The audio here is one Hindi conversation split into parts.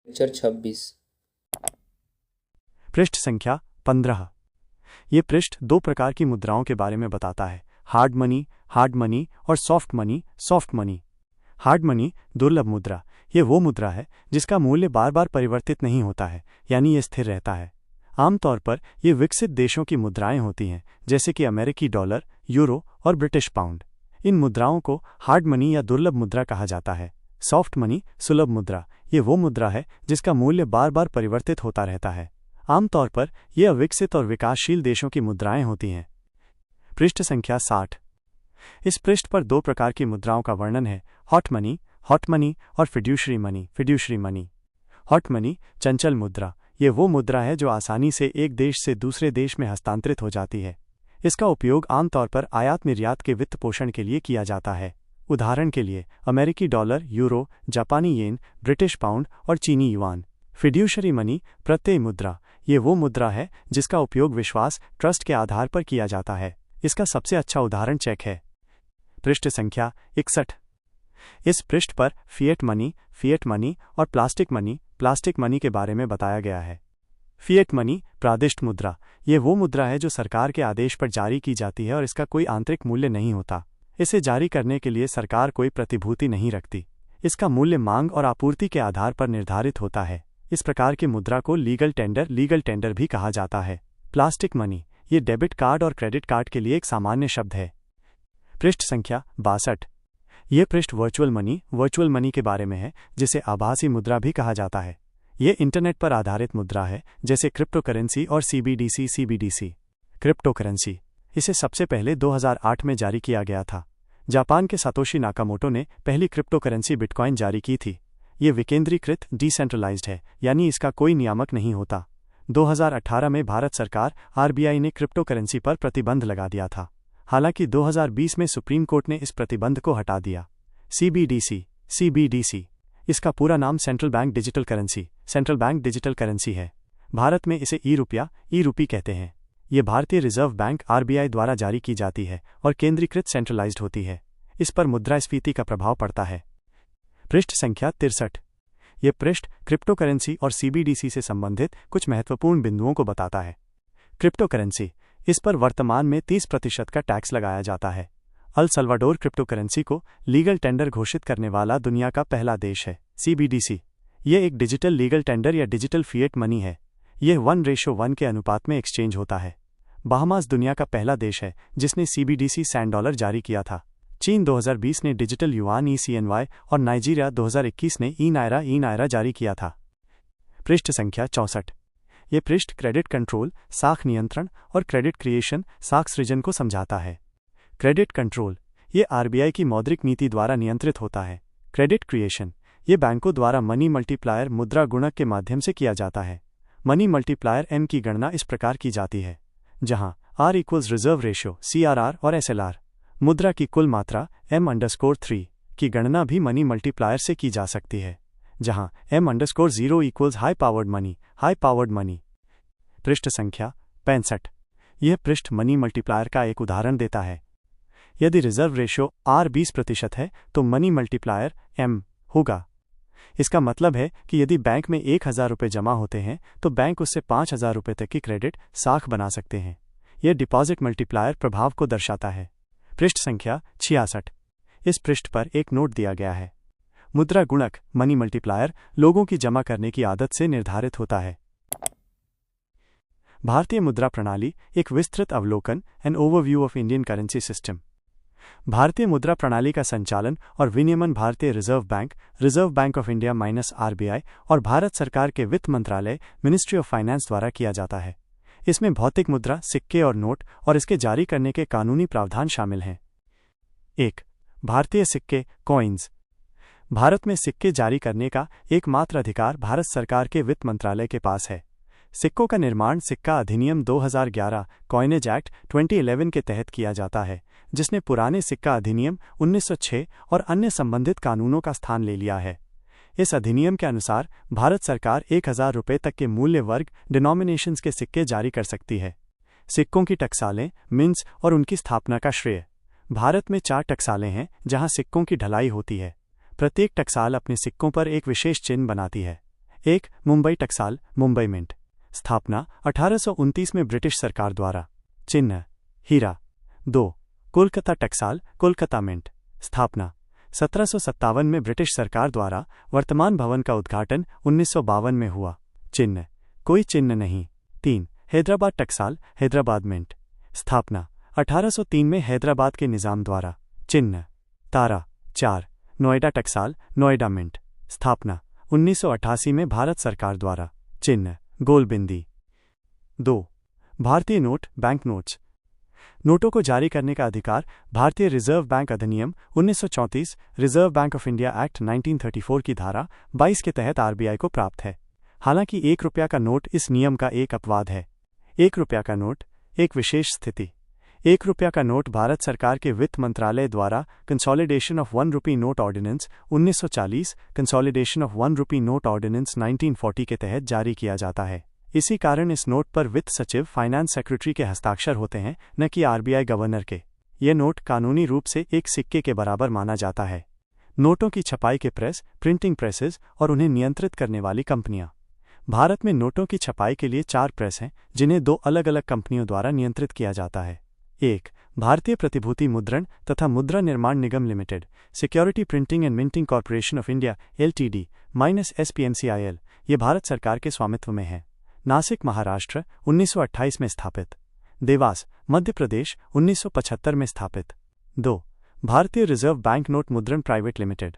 लेक्चर 26। पृष्ठ संख्या 15। ये पृष्ठ दो प्रकार की मुद्राओं के बारे में बताता है, हार्ड मनी और सॉफ्ट मनी। हार्ड मनी दुर्लभ मुद्रा, ये वो मुद्रा है जिसका मूल्य बार बार परिवर्तित नहीं होता है, यानी ये स्थिर रहता है। आमतौर पर ये विकसित देशों की मुद्राएं होती हैं, जैसे कि अमेरिकी डॉलर, यूरो और ब्रिटिश पाउंड। इन मुद्राओं को हार्ड मनी या दुर्लभ मुद्रा कहा जाता है। सॉफ्ट मनी सुलभ मुद्रा, ये वो मुद्रा है जिसका मूल्य बार बार परिवर्तित होता रहता है। आमतौर पर ये अविकसित और विकासशील देशों की मुद्राएं होती हैं। पृष्ठ संख्या 60। इस पृष्ठ पर दो प्रकार की मुद्राओं का वर्णन है, हॉट मनी और फिड्यूशरी मनी। हॉट मनी चंचल मुद्रा, ये वो मुद्रा है जो आसानी से एक देश से दूसरे देश में हस्तांतरित हो जाती है। इसका उपयोग आमतौर पर आयात निर्यात के वित्त पोषण के लिए किया जाता है। उदाहरण के लिए अमेरिकी डॉलर, यूरो, जापानी येन, ब्रिटिश पाउंड और चीनी युआन। फिड्यूशरी मनी प्रत्यय मुद्रा, ये वो मुद्रा है जिसका उपयोग विश्वास, ट्रस्ट के आधार पर किया जाता है। इसका सबसे अच्छा उदाहरण चेक है। पृष्ठ संख्या 61। इस पृष्ठ पर फिएट मनी और प्लास्टिक मनी के बारे में बताया गया है। फिएट मनी प्रादिष्ट मुद्रा, ये वो मुद्रा है जो सरकार के आदेश पर जारी की जाती है और इसका कोई आंतरिक मूल्य नहीं होता। इसे जारी करने के लिए सरकार कोई प्रतिभूति नहीं रखती। इसका मूल्य मांग और आपूर्ति के आधार पर निर्धारित होता है। इस प्रकार की मुद्रा को लीगल टेंडर भी कहा जाता है। प्लास्टिक मनी, ये डेबिट कार्ड और क्रेडिट कार्ड के लिए एक सामान्य शब्द है। पृष्ठ संख्या 62। यह पृष्ठ वर्चुअल मनी के बारे में है, जिसे आभासी मुद्रा भी कहा जाता है। यह इंटरनेट पर आधारित मुद्रा है, जैसे क्रिप्टो करेंसी और सीबीडीसी। क्रिप्टो करेंसी, इसे सबसे पहले 2008 में जारी किया गया था। जापान के सातोशी नाकामोटो ने पहली क्रिप्टो करेंसी बिटकॉइन जारी की थी। ये विकेंद्रीकृत डिसेंट्रलाइज्ड है, यानी इसका कोई नियामक नहीं होता। 2018 में भारत सरकार आरबीआई ने क्रिप्टो करेंसी पर प्रतिबंध लगा दिया था। हालांकि 2020 में सुप्रीम कोर्ट ने इस प्रतिबंध को हटा दिया। सीबीडीसी, इसका पूरा नाम सेंट्रल बैंक डिजिटल करेंसी है। भारत में इसे ई-रूपी कहते हैं। ये भारतीय रिजर्व बैंक आरबीआई द्वारा जारी की जाती है और केंद्रीकृत सेंट्रलाइज्ड होती है। इस पर मुद्रास्फीति का प्रभाव पड़ता है। पृष्ठ संख्या 63। यह पृष्ठ क्रिप्टो करेंसी और सीबीडीसी से संबंधित कुछ महत्वपूर्ण बिंदुओं को बताता है। क्रिप्टो करेंसी, इस पर वर्तमान में 30% का टैक्स लगाया जाता है। अल सल्वाडोर क्रिप्टो करेंसी को लीगल टेंडर घोषित करने वाला दुनिया का पहला देश है। सीबीडीसी, यह एक डिजिटल लीगल टेंडर या डिजिटल फिएट मनी है। यह 1:1 के अनुपात में एक्सचेंज होता है। बहामास दुनिया का पहला देश है जिसने सीबीडीसी $100 जारी किया था। चीन 2020 ने डिजिटल युआन ECNY और नाइजीरिया 2021 ने ई-नायरा जारी किया था। पृष्ठ संख्या 64। यह पृष्ठ क्रेडिट कंट्रोल, साख नियंत्रण और क्रेडिट क्रिएशन, साख सृजन को समझाता है। क्रेडिट कंट्रोल, ये आरबीआई की मौद्रिक नीति द्वारा नियंत्रित होता है। क्रेडिट क्रिएशन, ये बैंकों द्वारा मनी मल्टीप्लायर मुद्रा गुणक के माध्यम से किया जाता है। मनी मल्टीप्लायर M की गणना इस प्रकार की जाती है, जहां R = रिजर्व रेशियो CRR और SLR। मुद्रा की कुल मात्रा M_3 की गणना भी मनी मल्टीप्लायर से की जा सकती है, जहां M_0 = हाई पावर्ड मनी। पृष्ठ संख्या 65। यह पृष्ठ मनी मल्टीप्लायर का एक उदाहरण देता है। यदि रिजर्व रेशियो R 20% है तो मनी मल्टीप्लायर M होगा। इसका मतलब है कि यदि बैंक में 1000 रुपये जमा होते हैं तो बैंक उससे 5000 रुपये तक की क्रेडिट साख बना सकते हैं। यह डिपॉजिट मल्टीप्लायर प्रभाव को दर्शाता है। पृष्ठ संख्या 66। इस पृष्ठ पर एक नोट दिया गया है। मुद्रा गुणक मनी मल्टीप्लायर लोगों की जमा करने की आदत से निर्धारित होता है। भारतीय मुद्रा प्रणाली एक विस्तृत अवलोकन, an overview of Indian currency system. भारतीय मुद्रा प्रणाली का संचालन और विनियमन भारतीय reserve bank of India -RBI और भारत सरकार के वित्त मंत्रालय मिनिस्ट्री ऑफ फाइनेंस द्वारा किया जाता है। इसमें भौतिक मुद्रा, सिक्के और नोट और इसके जारी करने के कानूनी प्रावधान शामिल हैं। 1. भारतीय सिक्के कॉइन्स। भारत में सिक्के जारी करने का एकमात्र अधिकार भारत सरकार के वित्त मंत्रालय के पास है। सिक्कों का निर्माण सिक्का अधिनियम 2011 कॉइनेज एक्ट 2011 के तहत किया जाता है, जिसने पुराने सिक्का अधिनियम 1906 और अन्य संबंधित कानूनों का स्थान ले लिया है। इस अधिनियम के अनुसार भारत सरकार 1000 रुपये तक के मूल्य वर्ग डिनोमिनेशंस के सिक्के जारी कर सकती है। सिक्कों की टकसालें, मिंट्स और उनकी स्थापना का श्रेय। भारत में 4 टकसालें हैं जहां सिक्कों की ढलाई होती है। प्रत्येक टकसाल अपने सिक्कों पर एक विशेष चिन्ह बनाती है। 1. मुंबई टकसाल मुंबई मिंट। स्थापना 1829 में ब्रिटिश सरकार द्वारा। चिन्ह हीरा। 2. कोलकाता टकसाल कोलकाता मिंट। स्थापना 1757 में ब्रिटिश सरकार द्वारा। वर्तमान भवन का उद्घाटन 1952 में हुआ। चिन्ह कोई चिन्ह नहीं। 3. हैदराबाद टकसाल हैदराबाद मिंट। स्थापना 1803 में हैदराबाद के निज़ाम द्वारा। चिन्ह तारा। 4. नोएडा टकसाल नोएडा मिंट। स्थापना 1988 में भारत सरकार द्वारा। चिन्ह गोलबिंदी। 2. भारतीय नोट बैंक नोट्स। नोटों को जारी करने का अधिकार भारतीय रिजर्व बैंक अधिनियम 1934 reserve bank of India act 1934 की धारा 22 के तहत आरबीआई को प्राप्त है। हालांकि 1 रुपया का नोट इस नियम का एक अपवाद है। 1 रुपया का नोट एक विशेष स्थिति। 1 रुपया का नोट भारत सरकार के वित्त मंत्रालय द्वारा consolidation of 1 rupee note ordinance 1940 consolidation of 1 rupee note ordinance 1940 के तहत जारी किया जाता है। इसी कारण इस नोट पर वित्त सचिव फाइनेंस सेक्रेटरी के हस्ताक्षर होते हैं, न कि आरबीआई गवर्नर के। यह नोट कानूनी रूप से एक सिक्के के बराबर माना जाता है। नोटों की छपाई के प्रेस प्रिंटिंग प्रेसेस और उन्हें नियंत्रित करने वाली कंपनियां। भारत में नोटों की छपाई के लिए 4 प्रेस हैं, जिन्हें 2 अलग अलग कंपनियों द्वारा नियंत्रित किया जाता है। 1. भारतीय प्रतिभूति मुद्रण तथा मुद्रा निर्माण निगम limited security printing and minting corporation of India LTD -SPMCIL। ये भारत सरकार के स्वामित्व में है। नासिक महाराष्ट्र 1928 में स्थापित। देवास मध्य प्रदेश 1975 में स्थापित। 2. भारतीय रिजर्व बैंक नोट मुद्रण प्राइवेट लिमिटेड।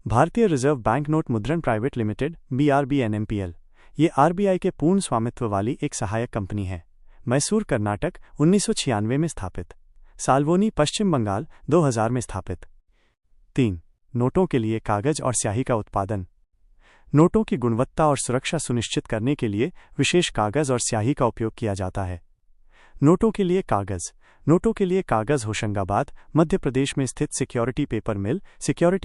भारतीय रिजर्व बैंक नोट मुद्रण प्राइवेट लिमिटेड BRBNMPL। ये आरबीआई के पूर्ण स्वामित्व वाली एक सहायक कंपनी है। मैसूर कर्नाटक 1996 में स्थापित। साल्वोनी पश्चिम बंगाल 2000 में स्थापित। 3. नोटों के लिए कागज और स्याही का उत्पादन। नोटों की गुणवत्ता और सुरक्षा सुनिश्चित करने के लिए विशेष कागज और स्याही का उपयोग किया जाता है। नोटों के लिए कागज होशंगाबाद मध्य प्रदेश में स्थित सिक्योरिटी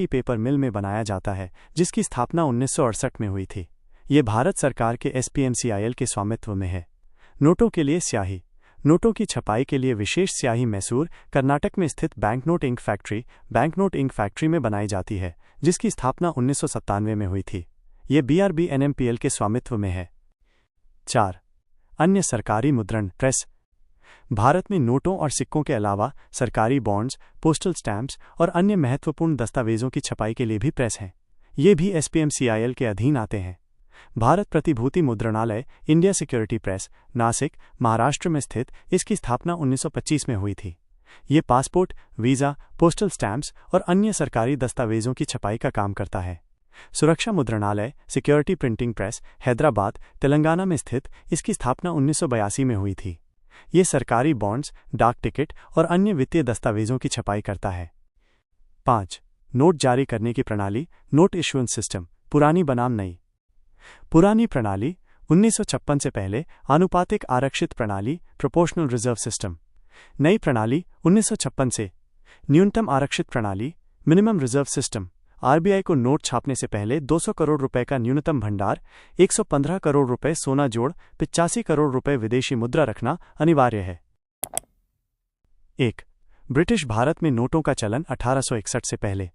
पेपर मिल में बनाया जाता है, जिसकी स्थापना 1968 में हुई थी। ये भारत सरकार के SPMCIL के स्वामित्व में है। नोटों के लिए स्याही। नोटों की छपाई के लिए विशेष स्याही मैसूर कर्नाटक में स्थित बैंकनोट इंक फैक्ट्री में बनाई जाती है, जिसकी स्थापना 1997 में हुई थी। ये BRBNMPL के स्वामित्व में है। 4. अन्य सरकारी मुद्रण प्रेस। भारत में नोटों और सिक्कों के अलावा सरकारी बॉन्ड्स, पोस्टल स्टैम्प्स और अन्य महत्वपूर्ण दस्तावेजों की छपाई के लिए भी प्रेस हैं। ये भी SPMCIL के अधीन आते हैं। भारत प्रतिभूति मुद्रणालय India security press Nashik Maharashtra में स्थित, इसकी स्थापना 1925 में हुई थी। ये पासपोर्ट, वीज़ा, पोस्टल स्टैम्प्स और अन्य सरकारी दस्तावेजों की छपाई का काम करता है। सुरक्षा मुद्रणालय security printing press Hyderabad Telangana में स्थित, इसकी स्थापना 1982 में हुई थी। ये सरकारी बॉन्ड्स, डाक टिकट और अन्य वित्तीय दस्तावेजों की छपाई करता है। 5. नोट जारी करने की प्रणाली नोट इशुएंस सिस्टम पुरानी बनाम नई। पुरानी प्रणाली 1956 से पहले आनुपातिक आरक्षित प्रणाली प्रोपोर्शनल रिजर्व सिस्टम। नई प्रणाली 1956 से न्यूनतम आरक्षित प्रणाली मिनिमम रिजर्व सिस्टम। आरबीआई को नोट छापने से पहले 200 करोड़ रुपए का न्यूनतम भंडार, 115 करोड़ रुपए सोना जोड़ 85 करोड़ रुपए विदेशी मुद्रा रखना अनिवार्य है। 1. ब्रिटिश भारत में नोटों का चलन 1861 से पहले।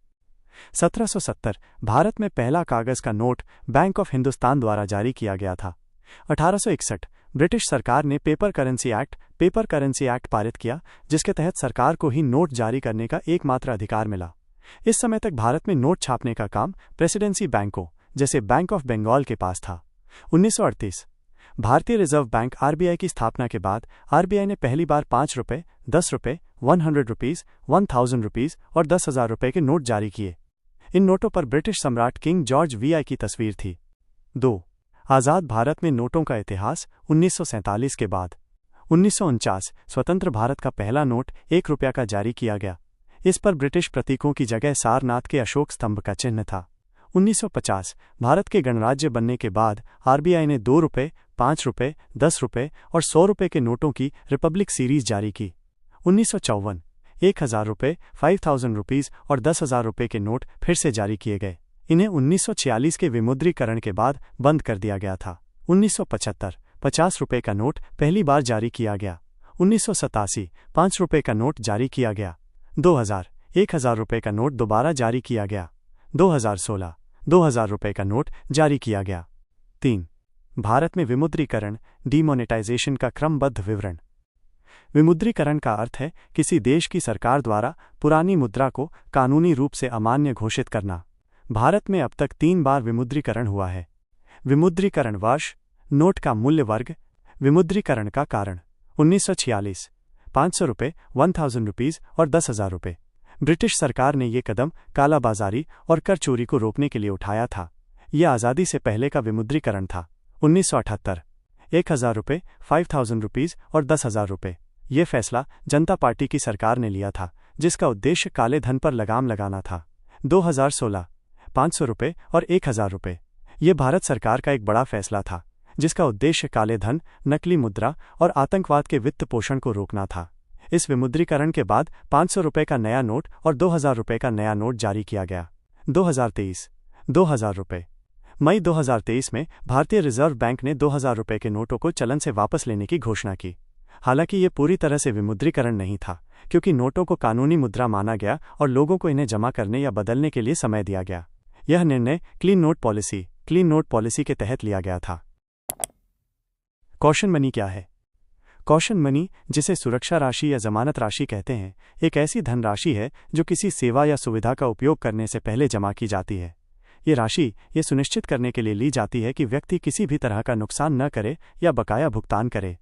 1770 भारत में पहला कागज का नोट बैंक ऑफ हिंदुस्तान द्वारा जारी किया गया था। 1861 ब्रिटिश सरकार ने पेपर करेंसी एक्ट पारित किया, जिसके तहत सरकार को ही नोट जारी करने का एकमात्र अधिकार मिला। इस समय तक भारत में नोट छापने का काम प्रेसिडेंसी बैंकों जैसे बैंक ऑफ बंगाल के पास था। 1938 भारतीय रिजर्व बैंक आरबीआई की स्थापना के बाद आरबीआई ने पहली बार 5 रुपये, 10 रुपये, 100 रुपीज़, 1000 रुपीज़ और 10,000 रुपये के नोट जारी किए। इन नोटों पर ब्रिटिश सम्राट किंग जॉर्ज VI की तस्वीर थी। 2. आज़ाद भारत में नोटों का इतिहास 1947 के बाद। 1949 स्वतंत्र भारत का पहला नोट 1 रुपया का जारी किया गया। इस पर ब्रिटिश प्रतीकों की जगह सारनाथ के अशोक स्तंभ का चिन्ह था। 1950 भारत के गणराज्य बनने के बाद आरबीआई ने 2 रुपये, 5 रुपये, 10 रुपये और 100 रुपये के नोटों की रिपब्लिक सीरीज जारी की। 1954 1000 रुपये, 5000 रुपीज़ और 10,000 रुपये के नोट फिर से जारी किए गए। इन्हें 1946 के विमुद्रीकरण के बाद बंद कर दिया गया था। 1975 50 रुपये का नोट पहली बार जारी किया गया। 1987 5 रुपये का नोट जारी किया गया। 2000 1000 रुपये का नोट दोबारा जारी किया गया। 2016 2000 रुपये का नोट जारी किया गया। 3. भारत में विमुद्रीकरण डीमोनेटाइजेशन का क्रमबद्ध विवरण। विमुद्रीकरण का अर्थ है किसी देश की सरकार द्वारा पुरानी मुद्रा को कानूनी रूप से अमान्य घोषित करना। भारत में अब तक 3 बार विमुद्रीकरण हुआ है। विमुद्रीकरण वर्ष, नोट का मूल्य वर्ग, विमुद्रीकरण का कारण। 1946, 500 रुपये, 1000 रुपीज़ और 10,000 रुपये। ब्रिटिश सरकार ने ये कदम कालाबाजारी और कर चोरी को रोकने के लिए उठाया था। यह आज़ादी से पहले का विमुद्रीकरण था। 1978, 1000 रुपये, 5000 रुपीज़ और 10,000 रुपये। ये फैसला जनता पार्टी की सरकार ने लिया था, जिसका उद्देश्य काले धन पर लगाम लगाना था। 2016, 500 रुपये और 1000 रुपये। ये भारत सरकार का एक बड़ा फैसला था, जिसका उद्देश्य काले धन, नकली मुद्रा और आतंकवाद के वित्त पोषण को रोकना था। इस विमुद्रीकरण के बाद 500 रुपये का नया नोट और 2000 रुपये का नया नोट जारी किया गया। 2023, 2000 रुपये। मई 2023 में भारतीय रिजर्व बैंक ने 2000 रुपये के नोटों को चलन से वापस लेने की घोषणा की। हालांकि ये पूरी तरह से विमुद्रीकरण नहीं था, क्योंकि नोटों को कानूनी मुद्रा माना गया और लोगों को इन्हें जमा करने या बदलने के लिए समय दिया गया। यह निर्णय क्लीन नोट पॉलिसी के तहत लिया गया था। कॉशन मनी क्या है? कॉशन मनी, जिसे सुरक्षा राशि या जमानत राशि कहते हैं, एक ऐसी धनराशि है जो किसी सेवा या सुविधा का उपयोग करने से पहले जमा की जाती है। ये राशि ये सुनिश्चित करने के लिए ली जाती है कि व्यक्ति किसी भी तरह का नुकसान न करे या बकाया भुगतान करे।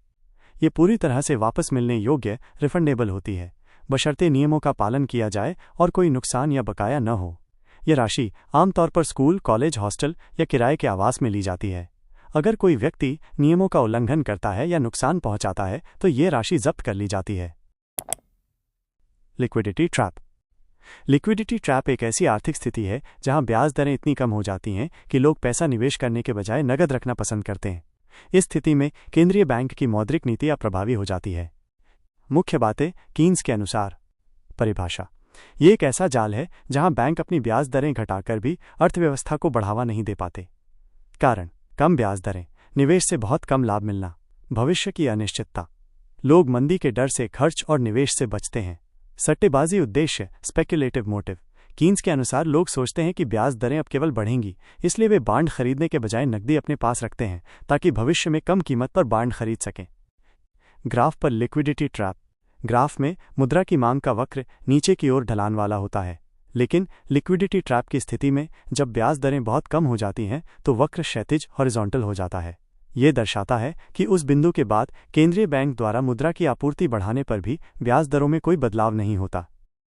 ये पूरी तरह से वापस मिलने योग्य रिफंडेबल होती है, बशर्ते नियमों का पालन किया जाए और कोई नुकसान या बकाया न हो। ये राशि आमतौर पर स्कूल, कॉलेज, हॉस्टल या किराए के आवास में ली जाती है। अगर कोई व्यक्ति नियमों का उल्लंघन करता है या नुकसान पहुंचाता है तो ये राशि जब्त कर ली जाती है। Liquidity trap. लिक्विडिटी ट्रैप एक ऐसी आर्थिक स्थिति है जहां ब्याज दरें इतनी कम हो जाती हैं कि लोग पैसा निवेश करने के बजाय नकद रखना पसंद करते हैं। इस स्थिति में केंद्रीय बैंक की मौद्रिक नीति अप्रभावी हो जाती है। मुख्य बातें कीन्स के अनुसार। परिभाषा: ये एक ऐसा जाल है जहां बैंक अपनी ब्याज दरें घटाकर भी अर्थव्यवस्था को बढ़ावा नहीं दे पाते। कारण: कम ब्याज दरें, निवेश से बहुत कम लाभ मिलना, भविष्य की अनिश्चितता। लोग मंदी के डर से खर्च और निवेश से बचते हैं। सट्टेबाजी उद्देश्य स्पेक्युलेटिव मोटिव। कीन्स के अनुसार लोग सोचते हैं कि ब्याज दरें अब केवल बढ़ेंगी, इसलिए वे बांड खरीदने के बजाय नकदी अपने पास रखते हैं ताकि भविष्य में कम कीमत पर बांड खरीद सकें। ग्राफ पर लिक्विडिटी ट्रैप। ग्राफ में मुद्रा की मांग का वक्र नीचे की ओर ढलान वाला होता है, लेकिन लिक्विडिटी ट्रैप की स्थिति में जब ब्याज दरें बहुत कम हो जाती हैं तो वक्र क्षैतिज हॉरिजॉन्टल हो जाता है। ये दर्शाता है कि उस बिंदु के बाद केंद्रीय बैंक द्वारा मुद्रा की आपूर्ति बढ़ाने पर भी ब्याज दरों में कोई बदलाव नहीं होता।